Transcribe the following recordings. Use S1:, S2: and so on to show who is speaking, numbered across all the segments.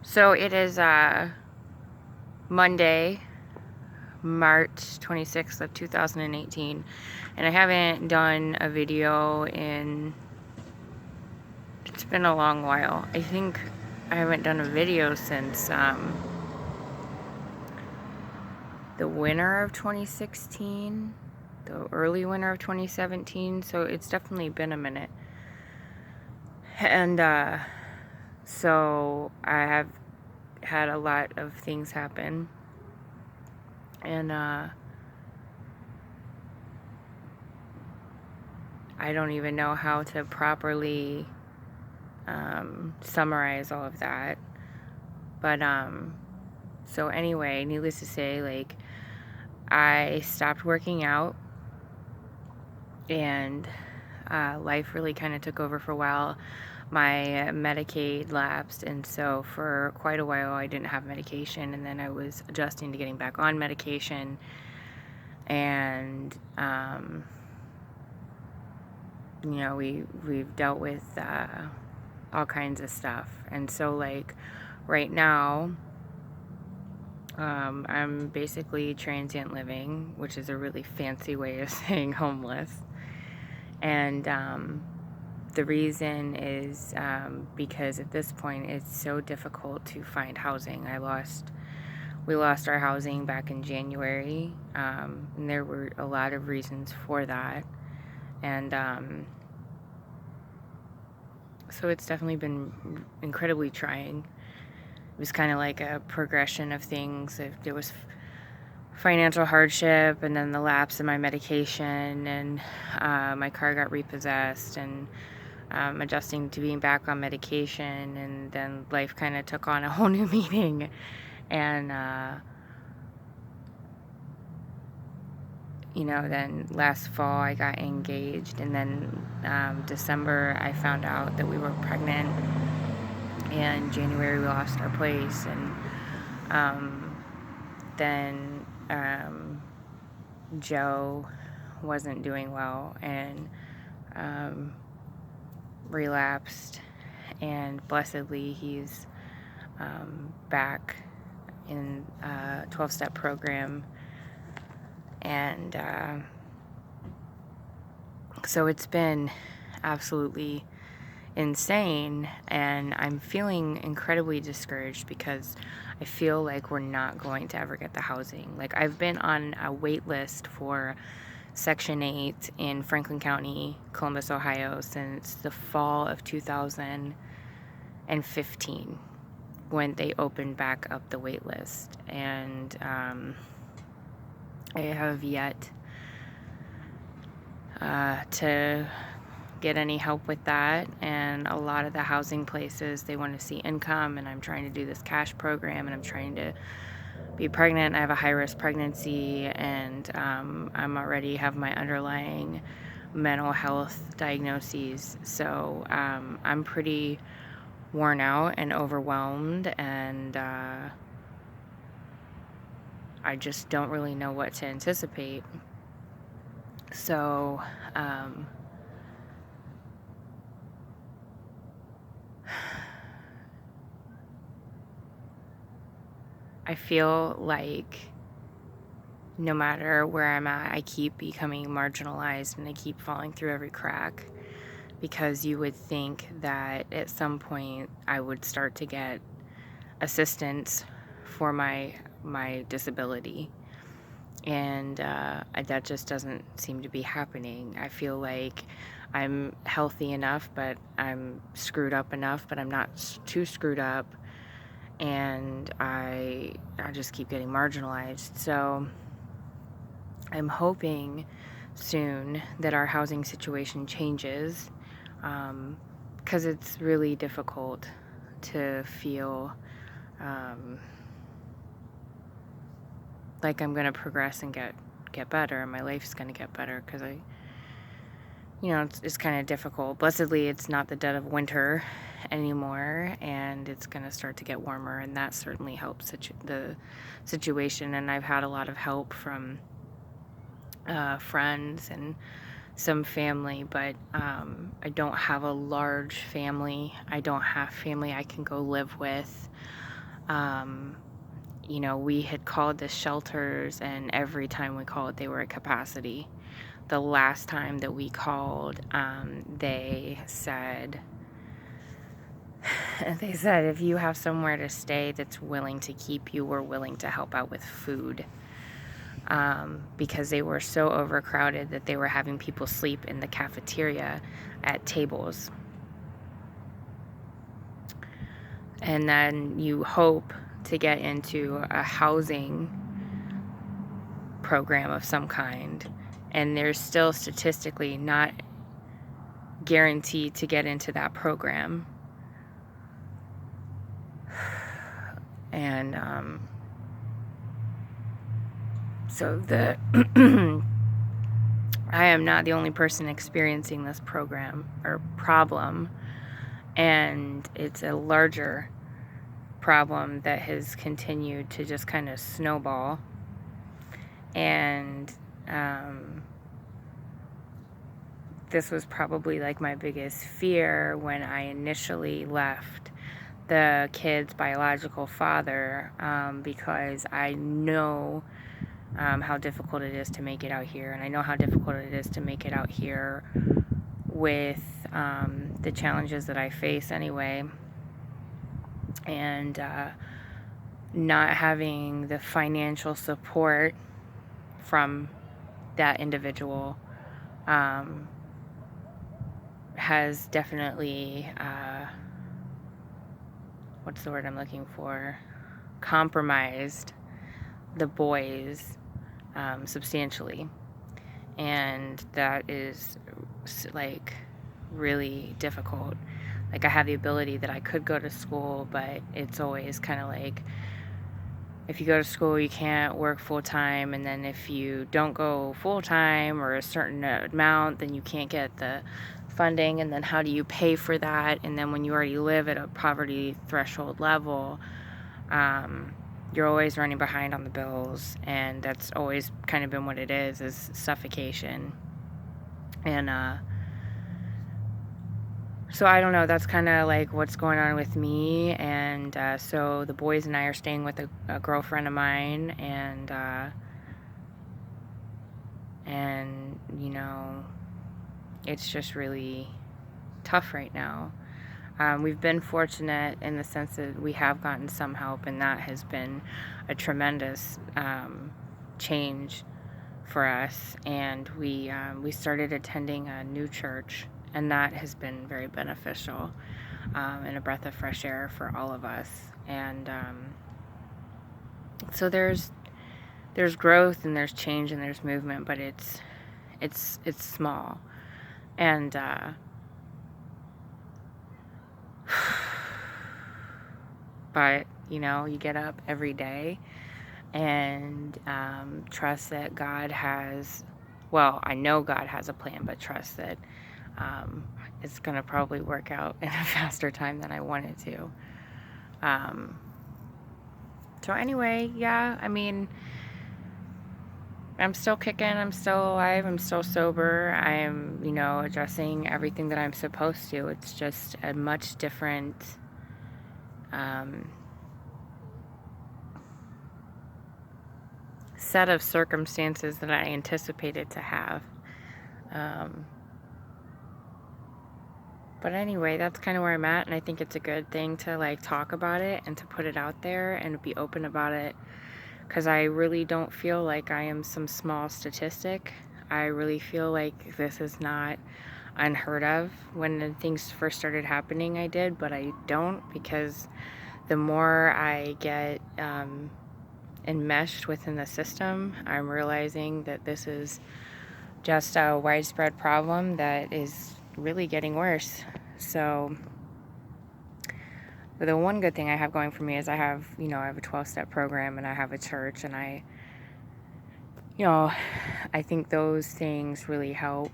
S1: So it is Monday, March 26th of 2018, and I haven't done a video in, it's been a long while. I think I haven't done a video since the winter of 2016, the early winter of 2017, so it's definitely been a minute. And so I have had a lot of things happen, and I don't even know how to properly summarize all of that. But so anyway, needless to say, like, I stopped working out, and life really kind of took over for a while. My Medicaid lapsed, and so for quite a while I didn't have medication, and then I was adjusting to getting back on medication, and you know, we've dealt with all kinds of stuff. And so, like, right now I'm basically transient living, which is a really fancy way of saying homeless. And the reason is because at this point it's so difficult to find housing. We lost our housing back in January, and there were a lot of reasons for that. And so it's definitely been incredibly trying. It was kind of like a progression of things. There was financial hardship, and then the lapse in my medication, and my car got repossessed, and adjusting to being back on medication, and then life kind of took on a whole new meaning. And you know, then last fall I got engaged, and then December I found out that we were pregnant, and January we lost our place, and then Joe wasn't doing well, and relapsed, and blessedly he's back in a 12-step program. And so it's been absolutely insane, and I'm feeling incredibly discouraged because I feel like we're not going to ever get the housing. Like, I've been on a wait list for Section 8 in Franklin County, Columbus, Ohio, since the fall of 2015, when they opened back up the wait list. And I have yet to get any help with that. And a lot of the housing places, they want to see income, and I'm trying to do this cash program, and I'm trying to be pregnant. I have a high-risk pregnancy, and I'm already have my underlying mental health diagnoses. So I'm pretty worn out and overwhelmed, and I just don't really know what to anticipate. So I feel like no matter where I'm at, I keep becoming marginalized, and I keep falling through every crack, because you would think that at some point I would start to get assistance for my disability, and that just doesn't seem to be happening. I feel like I'm healthy enough, but I'm screwed up enough, but I'm not too screwed up, and I just keep getting marginalized. So I'm hoping soon that our housing situation changes, because it's really difficult to feel like I'm going to progress and get better, and my life's going to get better, because you know, it's kind of difficult. Blessedly, it's not the dead of winter anymore, and it's going to start to get warmer, and that certainly helps the situation. And I've had a lot of help from friends and some family, but I don't have a large family. I don't have family I can go live with. We had called the shelters, and every time we called, they were at capacity. The last time that we called, they said if you have somewhere to stay that's willing to keep you, we're willing to help out with food. Because they were so overcrowded that they were having people sleep in the cafeteria at tables. And then you hope to get into a housing program of some kind, and there's still statistically not guaranteed to get into that program. And so I am not the only person experiencing this program or problem, and it's a larger problem that has continued to just kind of snowball. And this was probably like my biggest fear when I initially left the kid's biological father, because I know how difficult it is to make it out here, and I know how difficult it is to make it out here with the challenges that I face anyway, and not having the financial support from that individual has definitely what's the word I'm looking for? Compromised the boys substantially. And that is like really difficult. Like, I have the ability that I could go to school, but it's always kind of like, if you go to school, you can't work full time, and then if you don't go full time or a certain amount, then you can't get the funding, and then how do you pay for that? And then when you already live at a poverty threshold level, you're always running behind on the bills, and that's always kind of been what it is suffocation. And so I don't know, that's kind of like what's going on with me. And so the boys and I are staying with a girlfriend of mine, and it's just really tough right now. We've been fortunate in the sense that we have gotten some help, and that has been a tremendous change for us. And we started attending a new church, and that has been very beneficial, and a breath of fresh air for all of us. And so there's growth, and there's change, and there's movement, but it's small. And but you get up every day and trust that God has, well, I know God has a plan, but trust that it's going to probably work out in a faster time than I want it to. So anyway, yeah, I mean, I'm still kicking, I'm still alive, I'm still sober, I'm, addressing everything that I'm supposed to. It's just a much different set of circumstances that I anticipated to have. But anyway, that's kind of where I'm at, and I think it's a good thing to talk about it and to put it out there and be open about it, because I really don't feel like I am some small statistic. I really feel like this is not unheard of. When things first started happening, I did, but I don't, because the more I get enmeshed within the system, I'm realizing that this is just a widespread problem that is really getting worse. So the one good thing I have going for me is I have a 12-step program, and I have a church, and I think those things really help,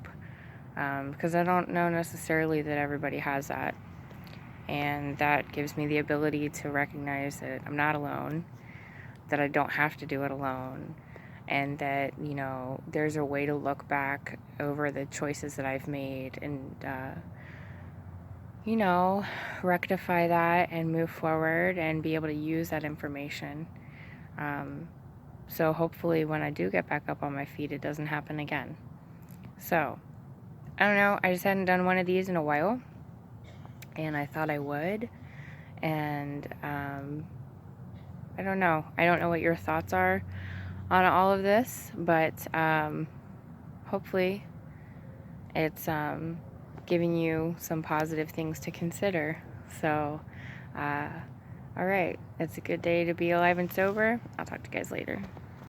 S1: because I don't know necessarily that everybody has that, and that gives me the ability to recognize that I'm not alone, that I don't have to do it alone, and that there's a way to look back over the choices that I've made and you know, rectify that and move forward and be able to use that information. So hopefully when I do get back up on my feet, it doesn't happen again. So, I don't know, I just hadn't done one of these in a while, and I thought I would, and I don't know. I don't know what your thoughts are on all of this, but hopefully it's giving you some positive things to consider. So, all right, it's a good day to be alive and sober. I'll talk to you guys later.